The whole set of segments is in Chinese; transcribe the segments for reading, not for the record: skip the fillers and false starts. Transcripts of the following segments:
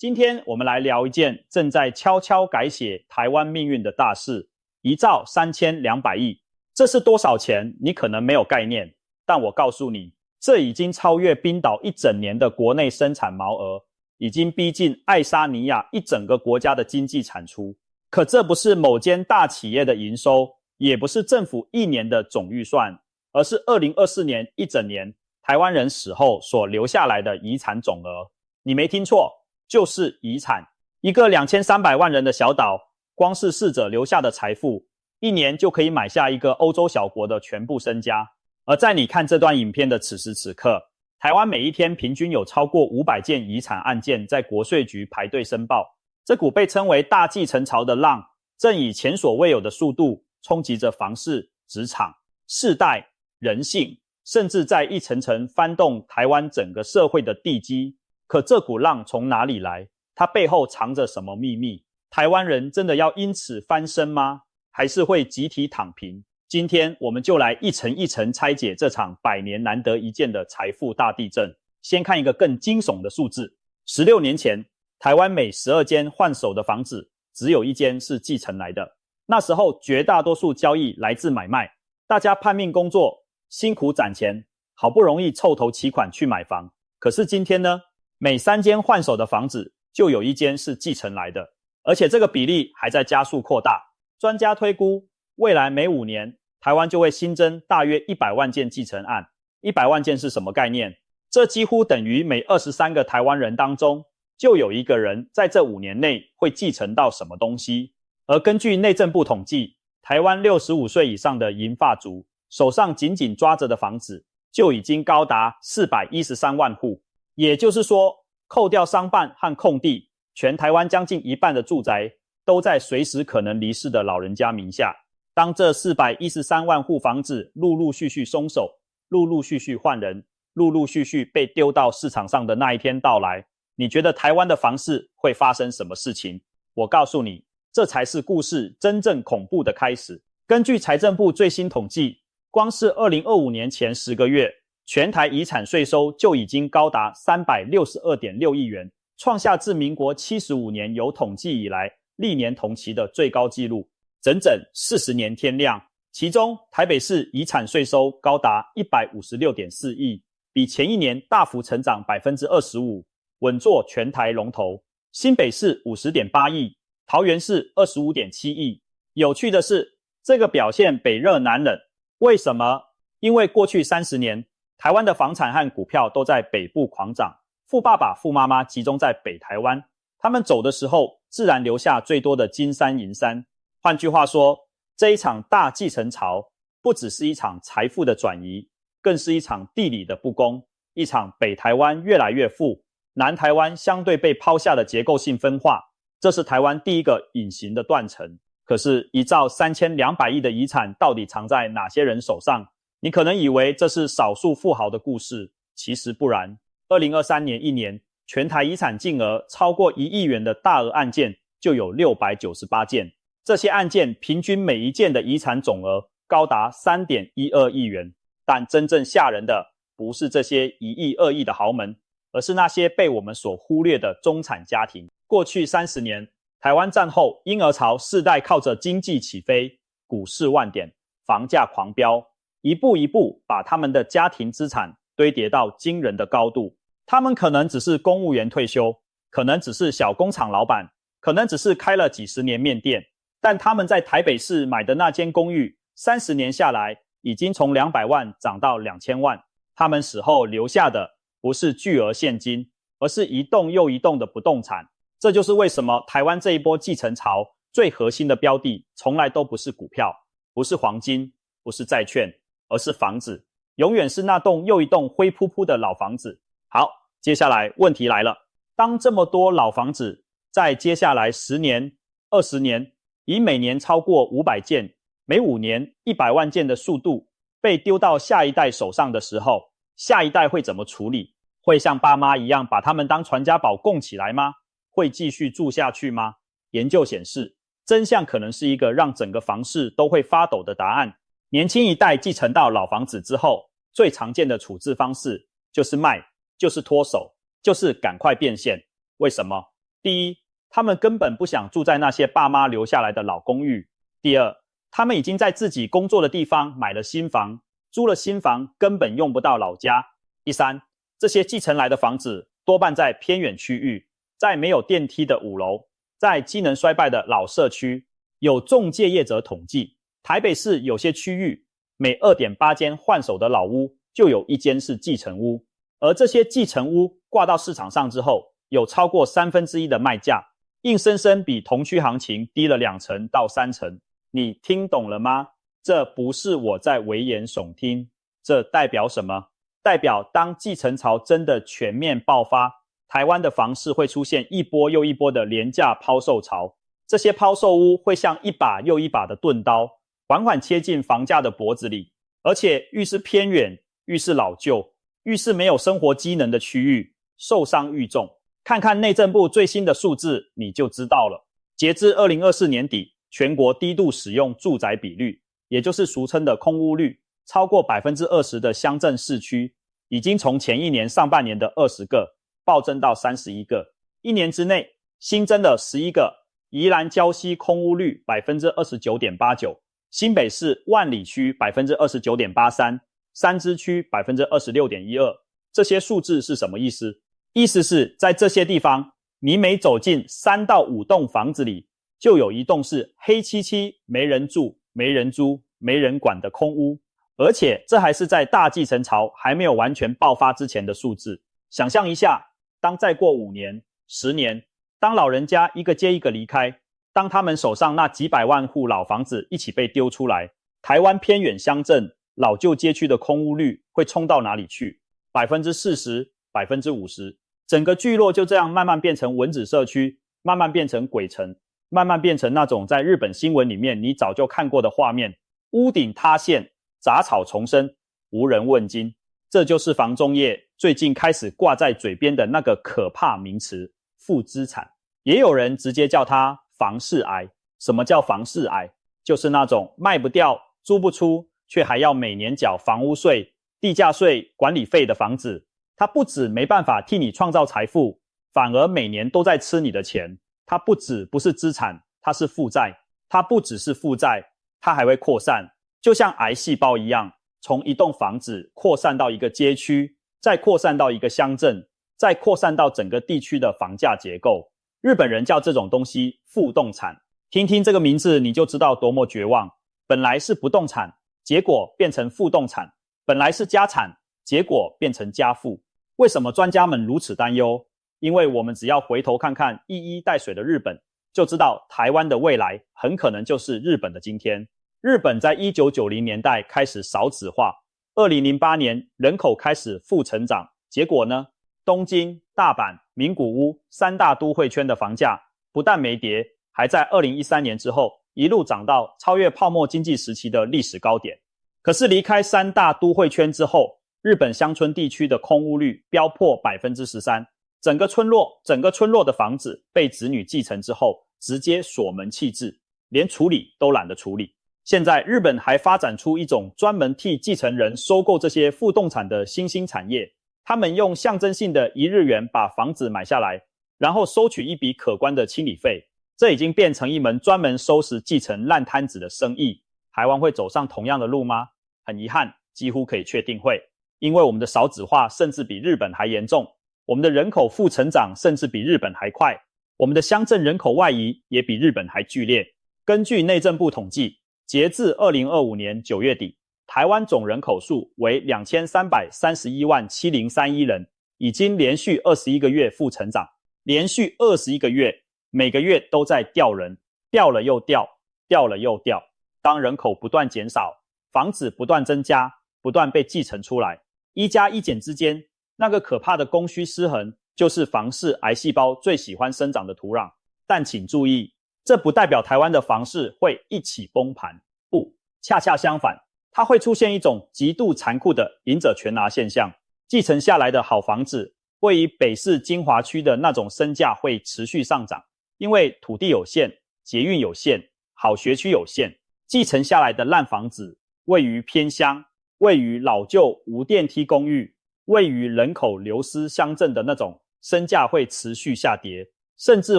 今天我们来聊一件正在悄悄改写台湾命运的大事，1兆3200亿。这是多少钱？你可能没有概念，但我告诉你，这已经超越冰岛一整年的国内生产毛额，已经逼近爱沙尼亚一整个国家的经济产出。可这不是某间大企业的营收，也不是政府一年的总预算，而是2024年一整年台湾人死后所留下来的遗产总额。你没听错，就是遗产。一个2300万人的小岛，光是逝者留下的财富，一年就可以买下一个欧洲小国的全部身家。而在你看这段影片的此时此刻，台湾每一天平均有超过500件遗产案件在国税局排队申报。这股被称为大继承潮的浪，正以前所未有的速度冲击着房市、职场、世代、人性，甚至在一层层翻动台湾整个社会的地基。可这股浪从哪里来？它背后藏着什么秘密？台湾人真的要因此翻身吗？还是会集体躺平？今天我们就来一层一层拆解这场100年难得一见的财富大地震。先看一个更惊悚的数字，16年前台湾每12间换手的房子，只有1间是继承来的。那时候绝大多数交易来自买卖，大家拼命工作，辛苦攒钱，好不容易凑头期款去买房。可是今天呢，每3间换手的房子就有1间是继承来的，而且这个比例还在加速扩大。专家推估，未来每5年台湾就会新增大约100万件继承案。100万件是什么概念？这几乎等于每23个台湾人当中就有1个人在这5年内会继承到什么东西。而根据内政部统计，台湾65岁以上的银发族手上紧紧抓着的房子就已经高达413万户。也就是说，扣掉商办和空地，全台湾将近1半的住宅都在随时可能离世的老人家名下。当这413万户房子陆陆续续松手，陆陆续续换人，陆陆续续被丢到市场上的那一天到来，你觉得台湾的房市会发生什么事情？我告诉你，这才是故事真正恐怖的开始。根据财政部最新统计，光是2025年前10个月，全台遗产税收就已经高达362.6亿元，创下自民国75年有统计以来历年同期的最高纪录，整整40年天量。其中台北市遗产税收高达156.4亿，比前一年大幅成长 25%， 稳坐全台龙头。新北市 50.8 亿，桃园市 25.7 亿。有趣的是，这个表现北热南冷。为什么？因为过去30年台湾的房产和股票都在北部狂涨，富爸爸富妈妈集中在北台湾，他们走的时候自然留下最多的金山银山。换句话说，这一场大继承潮不只是一场财富的转移，更是一场地理的不公，一场北台湾越来越富，南台湾相对被抛下的结构性分化。这是台湾第一个隐形的断层。可是1兆3200亿的遗产到底藏在哪些人手上？你可能以为这是少数富豪的故事，其实不然。2023年一年，全台遗产净额超过1亿元的大额案件就有698件，这些案件平均每一件的遗产总额高达 3.12 亿元。但真正吓人的不是这些1亿2亿的豪门，而是那些被我们所忽略的中产家庭。过去30年，台湾战后婴儿潮世代靠着经济起飞，股市万点，房价狂飙，一步一步把他们的家庭资产堆叠到惊人的高度。他们可能只是公务员退休，可能只是小工厂老板，可能只是开了几十年面店，但他们在台北市买的那间公寓30年下来已经从200万涨到2000万。他们死后留下的不是巨额现金，而是一栋又一栋的不动产。这就是为什么台湾这一波继承潮最核心的标的从来都不是股票，不是黄金，不是债券，而是房子，永远是那栋又一栋灰扑扑的老房子。好，接下来问题来了，当这么多老房子在接下来10年、20年，以每年超过500件，每5年100万件的速度被丢到下一代手上的时候，下一代会怎么处理？会像爸妈一样把他们当传家宝供起来吗？会继续住下去吗？研究显示，真相可能是一个让整个房市都会发抖的答案。年轻一代继承到老房子之后，最常见的处置方式就是卖，就是脱手，就是赶快变现。为什么？第一，他们根本不想住在那些爸妈留下来的老公寓；第二，他们已经在自己工作的地方买了新房，租了新房根本用不到老家；第三，这些继承来的房子多半在偏远区域，在没有电梯的5楼，在机能衰败的老社区。有仲介业者统计，台北市有些区域每 2.8 间换手的老屋就有1间是继承屋，而这些继承屋挂到市场上之后，有超过1/3的卖价，硬生生比同区行情低了2成到3成。你听懂了吗？这不是我在危言耸听，这代表什么？代表当继承潮真的全面爆发，台湾的房市会出现一波又一波的廉价抛售潮，这些抛售屋会像一把又一把的钝刀，缓缓切进房价的脖子里，而且愈是偏远，愈是老旧，愈是没有生活机能的区域，受伤愈重。看看内政部最新的数字，你就知道了。截至2024年底，全国低度使用住宅比率，也就是俗称的空屋率，超过 20% 的乡镇市区，已经从前一年上半年的20个暴增到31个，一年之内新增了11个。宜兰礁溪空屋率 29.89%， 新北市万里区 29.83%， 三芝区 26.12%。 这些数字是什么意思？意思是在这些地方，你每走进3到5栋房子里，就有一栋是黑漆漆没人住、没人租、没人管的空屋。而且这还是在大继承潮还没有完全爆发之前的数字。想象一下，当再过5年、10年，当老人家一个接一个离开，当他们手上那几百万户老房子一起被丢出来，台湾偏远乡镇、老旧街区的空屋率会冲到哪里去？ 40%、50%， 整个聚落就这样慢慢变成蚊子社区，慢慢变成鬼城，慢慢变成那种在日本新闻里面你早就看过的画面，屋顶塌陷，杂草丛生，无人问津。这就是房仲业最近开始挂在嘴边的那个可怕名词——负资产。也有人直接叫它房市癌。什么叫房市癌？就是那种卖不掉、租不出，却还要每年缴房屋税、地价税、管理费的房子。它不止没办法替你创造财富，反而每年都在吃你的钱。它不止不是资产，它是负债。它不只是负债，它还会扩散，就像癌细胞一样，从一栋房子扩散到一个街区，再扩散到一个乡镇，再扩散到整个地区的房价结构。日本人叫这种东西负动产。听听这个名字你就知道多么绝望。本来是不动产，结果变成负动产；本来是家产，结果变成家负。为什么专家们如此担忧？因为我们只要回头看看一衣带水的日本，就知道台湾的未来很可能就是日本的今天。日本在1990年代开始少子化，2008年人口开始负成长，结果呢？东京、大阪、名古屋3大都会圈的房价不但没跌，还在2013年之后一路涨到超越泡沫经济时期的历史高点。可是离开3大都会圈之后，日本乡村地区的空屋率飙破 13%， 整个村落的房子被子女继承之后直接锁门弃置，连处理都懒得处理。现在日本还发展出一种专门替继承人收购这些负动产的新兴产业，他们用象征性的1日元把房子买下来，然后收取一笔可观的清理费。这已经变成一门专门收拾继承烂摊子的生意。台湾会走上同样的路吗？很遗憾，几乎可以确定会。因为我们的少子化甚至比日本还严重，我们的人口负成长甚至比日本还快，我们的乡镇人口外移也比日本还剧烈。根据内政部统计，截至2025年9月底，台湾总人口数为2331万7031人，已经连续21个月负成长，连续21个月，每个月都在调人，调了又调，调了又调。当人口不断减少，房子不断增加，不断被继承出来，一加一减之间，那个可怕的供需失衡，就是房市癌细胞最喜欢生长的土壤。但请注意，这不代表台湾的房市会一起崩盘，不，恰恰相反，它会出现一种极度残酷的赢者全拿现象。继承下来的好房子，位于北市精华区的那种身价会持续上涨，因为土地有限，捷运有限，好学区有限。继承下来的烂房子，位于偏乡，位于老旧无电梯公寓，位于人口流失乡镇的那种身价会持续下跌。甚至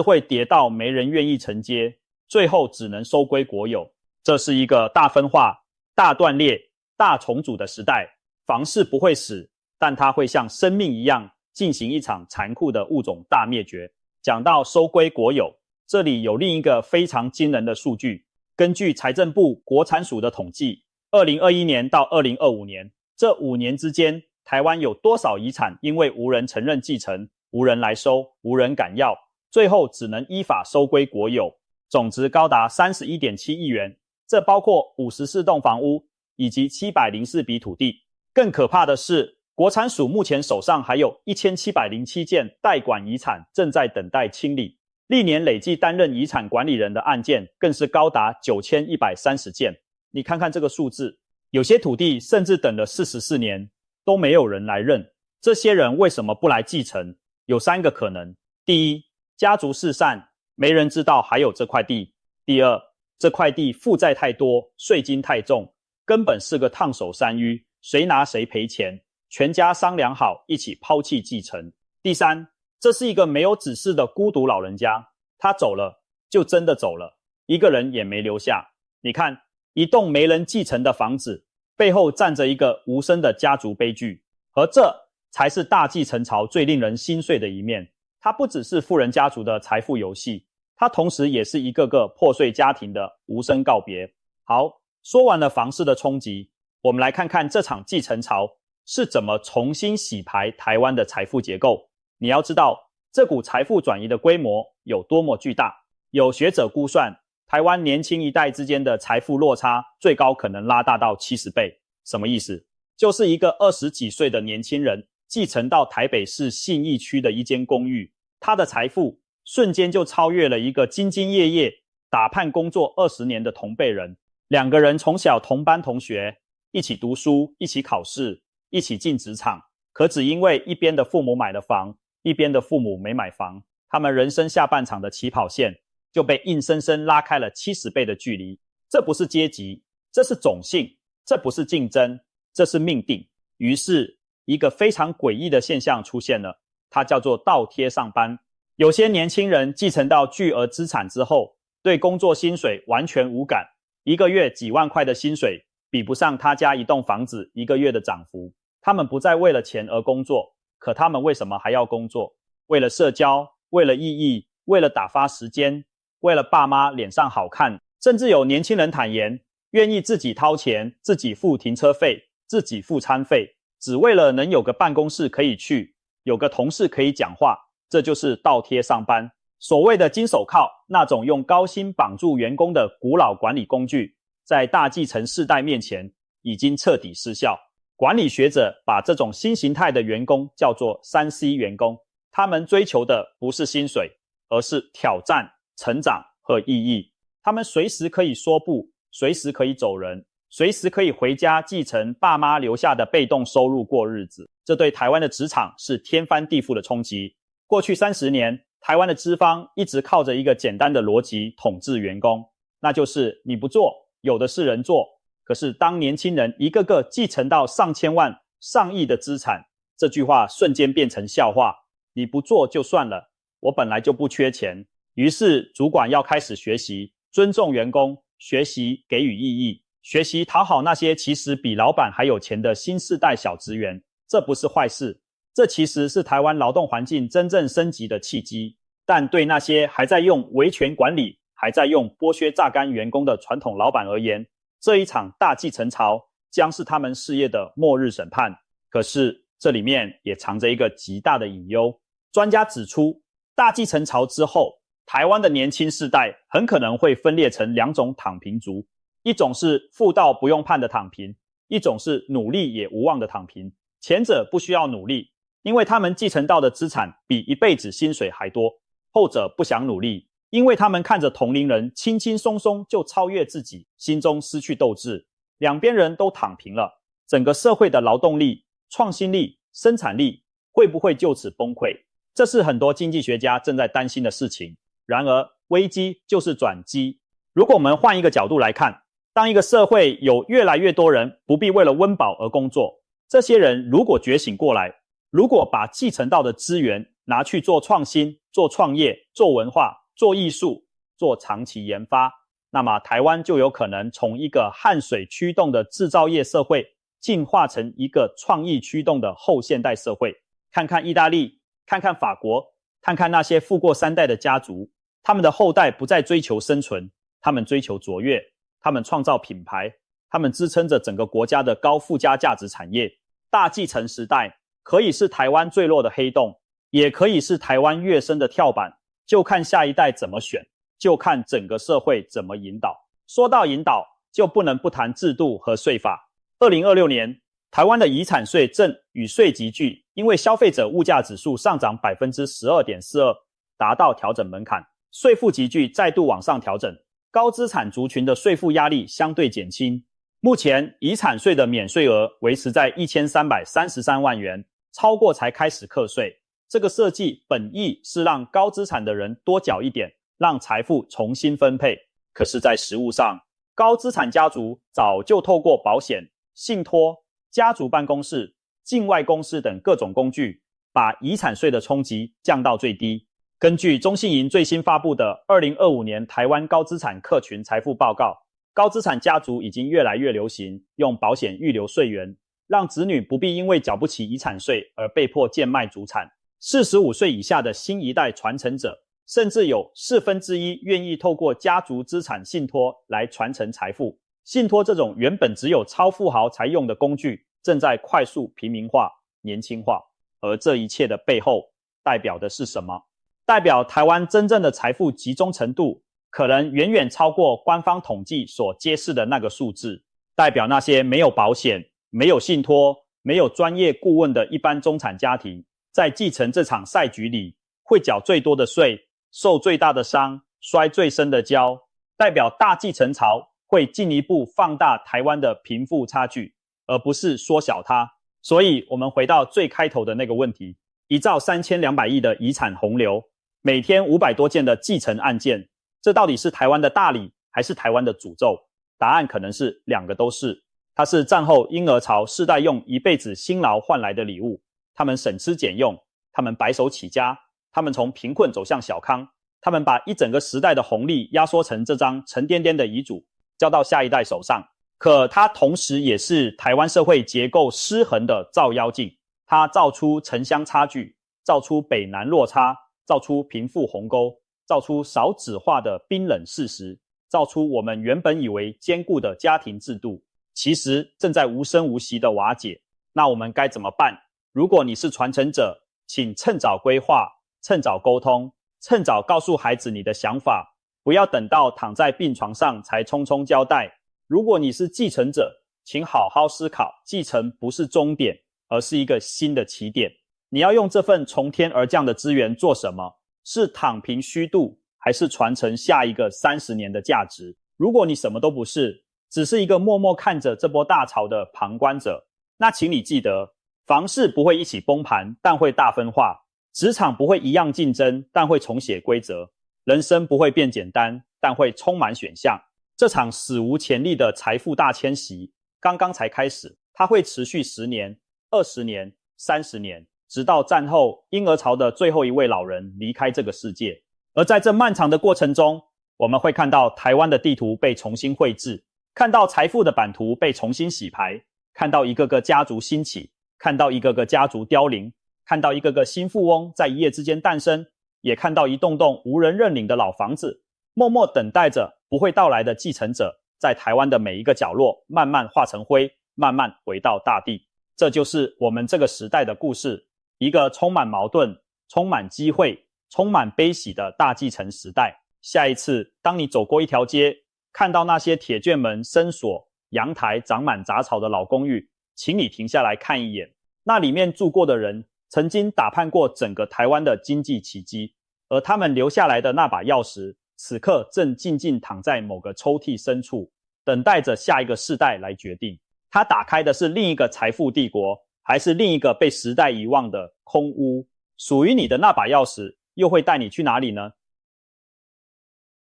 会跌到没人愿意承接，最后只能收归国有。这是一个大分化、大断裂、大重组的时代。房市不会死，但它会像生命一样进行一场残酷的物种大灭绝。讲到收归国有，这里有另一个非常惊人的数据。根据财政部国产署的统计，2021年到2025年这5年之间，台湾有多少遗产因为无人承认继承、无人来收、无人敢要，最后只能依法收归国有，总值高达 31.7 亿元。这包括54栋房屋以及704笔土地。更可怕的是，国产署目前手上还有1707件代管遗产正在等待清理，历年累计担任遗产管理人的案件更是高达9130件。你看看这个数字，有些土地甚至等了44年都没有人来认。这些人为什么不来继承？有3个可能。第一，家族四散，没人知道还有这块地。第二，这块地负债太多，税金太重，根本是个烫手山芋，谁拿谁赔钱，全家商量好一起抛弃继承。第三，这是一个没有子嗣的孤独老人家，他走了就真的走了，一个人也没留下。你看，一栋没人继承的房子，背后站着一个无声的家族悲剧，而这才是大继承潮最令人心碎的一面。它不只是富人家族的财富游戏，它同时也是一个个破碎家庭的无声告别。好，说完了房市的冲击，我们来看看这场继承潮是怎么重新洗牌台湾的财富结构。你要知道，这股财富转移的规模有多么巨大。有学者估算，台湾年轻一代之间的财富落差最高可能拉大到70倍。什么意思？就是一个20几岁的年轻人继承到台北市信义区的一间公寓，他的财富瞬间就超越了一个兢兢业业打判工作20年的同辈人。2个人从小同班同学，一起读书，一起考试，一起进职场，可只因为一边的父母买了房，一边的父母没买房，他们人生下半场的起跑线就被硬生生拉开了70倍的距离。这不是阶级，这是种姓，这不是竞争，这是命定。于是一个非常诡异的现象出现了，它叫做倒贴上班。有些年轻人继承到巨额资产之后，对工作薪水完全无感，一个月几万块的薪水比不上他家一栋房子一个月的涨幅。他们不再为了钱而工作，可他们为什么还要工作？为了社交，为了意义，为了打发时间，为了爸妈脸上好看。甚至有年轻人坦言，愿意自己掏钱，自己付停车费，自己付餐费，只为了能有个办公室可以去，有个同事可以讲话。这就是倒贴上班。所谓的金手铐，那种用高薪绑住员工的古老管理工具，在大继承世代面前已经彻底失效。管理学者把这种新形态的员工叫做 3C 员工，他们追求的不是薪水，而是挑战、成长和意义。他们随时可以说不，随时可以走人，随时可以回家继承爸妈留下的被动收入过日子。这对台湾的职场是天翻地覆的冲击。过去30年，台湾的资方一直靠着一个简单的逻辑统治员工，那就是你不做，有的是人做。可是当年轻人一个个继承到上千万、上亿的资产，这句话瞬间变成笑话。你不做就算了，我本来就不缺钱。于是主管要开始学习尊重员工，学习给予意义，学习讨好那些其实比老板还有钱的新世代小职员。这不是坏事，这其实是台湾劳动环境真正升级的契机。但对那些还在用维权管理，还在用剥削榨干员工的传统老板而言，这一场大继承潮将是他们事业的末日审判。可是这里面也藏着一个极大的隐忧。专家指出，大继承潮之后，台湾的年轻世代很可能会分裂成2种躺平族，一种是富到不用判的躺平，一种是努力也无望的躺平。前者不需要努力，因为他们继承到的资产比一辈子薪水还多。后者不想努力，因为他们看着同龄人轻轻松松就超越自己，心中失去斗志。两边人都躺平了，整个社会的劳动力、创新力、生产力会不会就此崩溃？这是很多经济学家正在担心的事情。然而，危机就是转机。如果我们换一个角度来看，当一个社会有越来越多人不必为了温饱而工作，这些人如果觉醒过来，如果把继承到的资源拿去做创新、做创业、做文化、做艺术、做长期研发，那么台湾就有可能从一个汗水驱动的制造业社会进化成一个创意驱动的后现代社会。看看意大利，看看法国，看看那些富过3代的家族，他们的后代不再追求生存，他们追求卓越，他们创造品牌，他们支撑着整个国家的高附加价值产业。大继承时代可以是台湾坠落的黑洞，也可以是台湾跃升的跳板，就看下一代怎么选，就看整个社会怎么引导。说到引导，就不能不谈制度和税法。2026年，台湾的遗产税正与税集聚，因为消费者物价指数上涨 12.42%， 达到调整门槛，税负集聚再度往上调整，高资产族群的税负压力相对减轻。目前遗产税的免税额维持在1333万元，超过才开始课税。这个设计本意是让高资产的人多缴一点，让财富重新分配。可是在实务上，高资产家族早就透过保险、信托、家族办公室、境外公司等各种工具，把遗产税的冲击降到最低。根据中信银最新发布的2025年台湾高资产客群财富报告，高资产家族已经越来越流行用保险预留税源，让子女不必因为缴不起遗产税而被迫贱卖祖产。45岁以下的新一代传承者，甚至有1/4愿意透过家族资产信托来传承财富。信托这种原本只有超富豪才用的工具，正在快速平民化、年轻化。而这一切的背后，代表的是什么？代表台湾真正的财富集中程度可能远远超过官方统计所揭示的那个数字，代表那些没有保险、没有信托、没有专业顾问的一般中产家庭，在继承这场赛局里会缴最多的税，受最大的伤，摔最深的跤，代表大继承潮会进一步放大台湾的贫富差距，而不是缩小它。所以我们回到最开头的那个问题，一兆3200亿的遗产洪流，每天500多件的继承案件，这到底是台湾的大礼还是台湾的诅咒？答案可能是两个都是。它是战后婴儿潮世代用一辈子辛劳换来的礼物，他们省吃俭用，他们白手起家，他们从贫困走向小康，他们把一整个时代的红利压缩成这张沉甸甸的遗嘱，交到下一代手上。可它同时也是台湾社会结构失衡的照妖镜，它造出城乡差距，造出北南落差，造出贫富鸿沟，造出少子化的冰冷事实，造出我们原本以为坚固的家庭制度，其实正在无声无息的瓦解。那我们该怎么办？如果你是传承者，请趁早规划，趁早沟通，趁早告诉孩子你的想法，不要等到躺在病床上才匆匆交代。如果你是继承者，请好好思考，继承不是终点，而是一个新的起点。你要用这份从天而降的资源做什么？是躺平虚度，还是传承下一个30年的价值？如果你什么都不是，只是一个默默看着这波大潮的旁观者，那请你记得，房市不会一起崩盘，但会大分化；职场不会一样竞争，但会重写规则；人生不会变简单，但会充满选项。这场史无前例的财富大迁徙刚刚才开始，它会持续10年、20年、30年，直到战后婴儿潮的最后一位老人离开这个世界。而在这漫长的过程中，我们会看到台湾的地图被重新绘制，看到财富的版图被重新洗牌，看到一个个家族兴起，看到一个个家族凋零，看到一个个新富翁在一夜之间诞生，也看到一栋栋无人认领的老房子，默默等待着不会到来的继承者，在台湾的每一个角落慢慢化成灰，慢慢回到大地。这就是我们这个时代的故事，一个充满矛盾、充满机会、充满悲喜的大继承时代。下一次当你走过一条街，看到那些铁卷门深锁、阳台长满杂草的老公寓，请你停下来看一眼，那里面住过的人曾经打判过整个台湾的经济奇迹，而他们留下来的那把钥匙，此刻正静静躺在某个抽屉深处，等待着下一个世代来决定，它打开的是另一个财富帝国，还是另一个被时代遗忘的空屋？属于你的那把钥匙又会带你去哪里呢？